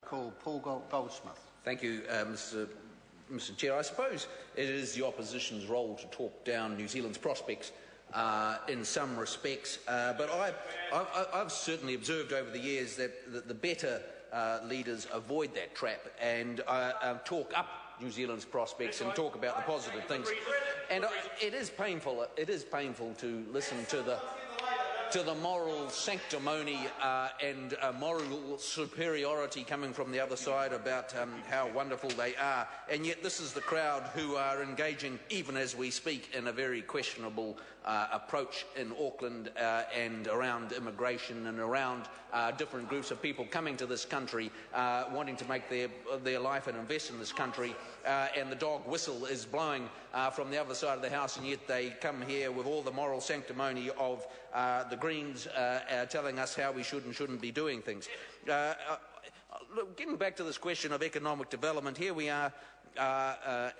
Call Paul Goldsmith. Thank you, Mr Chair. I suppose it is the opposition's role to talk down New Zealand's prospects in some respects, but I've certainly observed over the years that the better leaders avoid that trap and talk up New Zealand's prospects and talk about the positive things. And it is painful. It is painful to listen to the moral sanctimony and moral superiority coming from the other side about how wonderful they are, and yet this is the crowd who are engaging, even as we speak, in a very questionable approach in Auckland and around immigration and around different groups of people coming to this country wanting to make their life and invest in this country, and the dog whistle is blowing from the other side of the House, and yet they come here with all the moral sanctimony of the Greens telling us how we should and shouldn't be doing things. Look, getting back to this question of economic development, here we are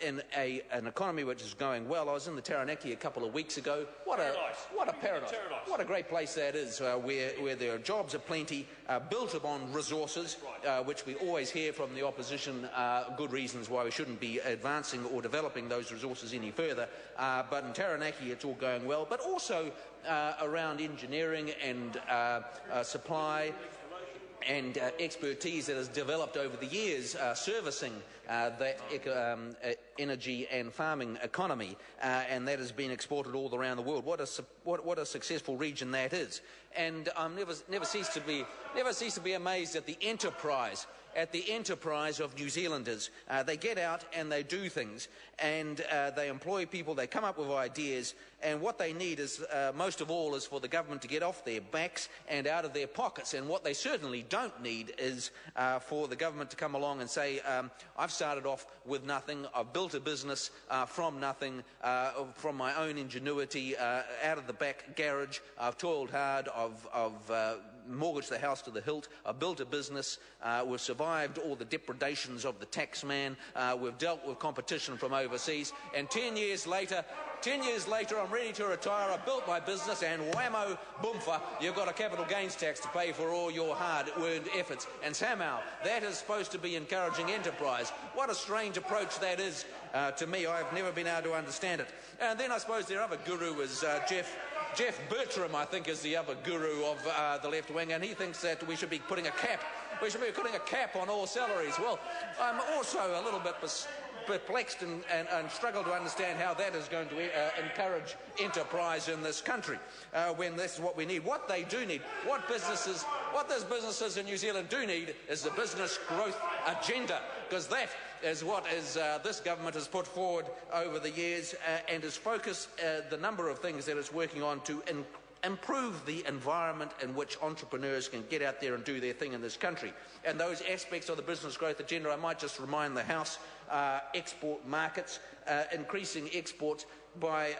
in an economy which is going well. I was in the Taranaki a couple of weeks ago. What a paradise. What a great place that is, where there are jobs aplenty, built upon resources, which we always hear from the opposition, good reasons why we shouldn't be advancing or developing those resources any further. But in Taranaki it's all going well, but also around engineering and supply and expertise that has developed over the years servicing that energy and farming economy, and that has been exported all around the world. What a successful region that is, and never cease to be amazed at the enterprise of New Zealanders. They get out and they do things, and they employ people, they come up with ideas, and what they need is, most of all, is for the government to get off their backs and out of their pockets. And what they certainly don't need is for the government to come along and say, I've started off with nothing, I've built a business from nothing, from my own ingenuity, out of the back garage, I've toiled hard, I've mortgaged the house to the hilt, I've built a business, we've survived all the depredations of the tax man, we've dealt with competition from overseas, and 10 years later I'm ready to retire, I've built my business, and whammo, boomfa, you've got a capital gains tax to pay for all your hard-earned efforts. And somehow that is supposed to be encouraging enterprise. What a strange approach that is to me. I've never been able to understand it. And then I suppose their other guru is Jeff Bertram, I think, is the other guru of the left wing, and he thinks that we should be putting a cap on all salaries. Well, I'm also a little bit perplexed and struggle to understand how that is going to encourage enterprise in this country when this is what we need. What they do need, what those businesses in New Zealand do need, is the business growth agenda, because that is what this government has put forward over the years and has focused the number of things that it's working on to improve the environment in which entrepreneurs can get out there and do their thing in this country. And those aspects of the business growth agenda, I might just remind the House, export markets, increasing exports by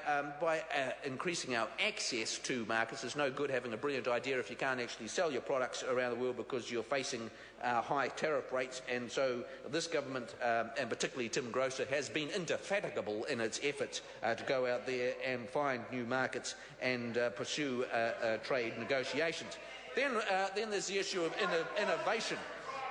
increasing our access to markets. There's no good having a brilliant idea if you can't actually sell your products around the world because you're facing high tariff rates. And so this government, and particularly Tim Grosser, has been indefatigable in its efforts to go out there and find new markets and pursue trade negotiations. Then there's the issue of innovation,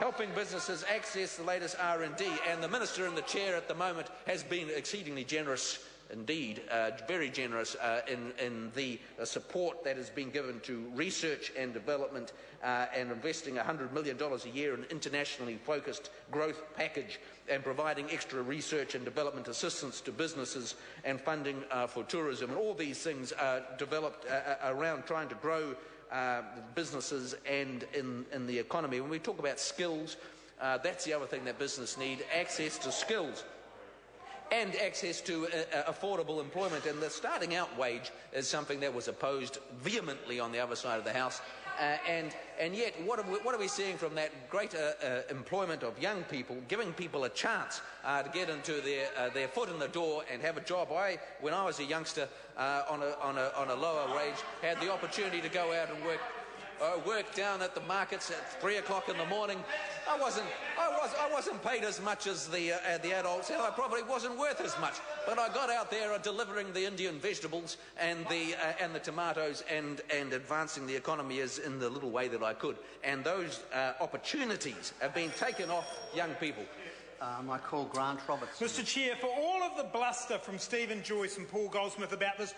helping businesses access the latest R&D, and the Minister in the chair at the moment has been exceedingly generous indeed, very generous in the support that has been given to research and development and investing $100 million a year in internationally focused growth package and providing extra research and development assistance to businesses and funding for tourism. And all these things are developed around trying to grow businesses and in the economy. When we talk about skills, that's the other thing that business need, access to skills and access to affordable employment. And the starting out wage is something that was opposed vehemently on the other side of the House. And yet, what are we seeing from that greater employment of young people, giving people a chance to get into their foot in the door and have a job? When I was a youngster on a lower wage, had the opportunity to go out and work worked down at the markets at 3 o'clock in the morning. I wasn't paid as much as the adults, and I probably wasn't worth as much. But I got out there delivering the Indian vegetables and the tomatoes and advancing the economy as in the little way that I could. And those opportunities have been taken off young people. I call Grant Roberts. Mr. Chair, for all of the bluster from Stephen Joyce and Paul Goldsmith about this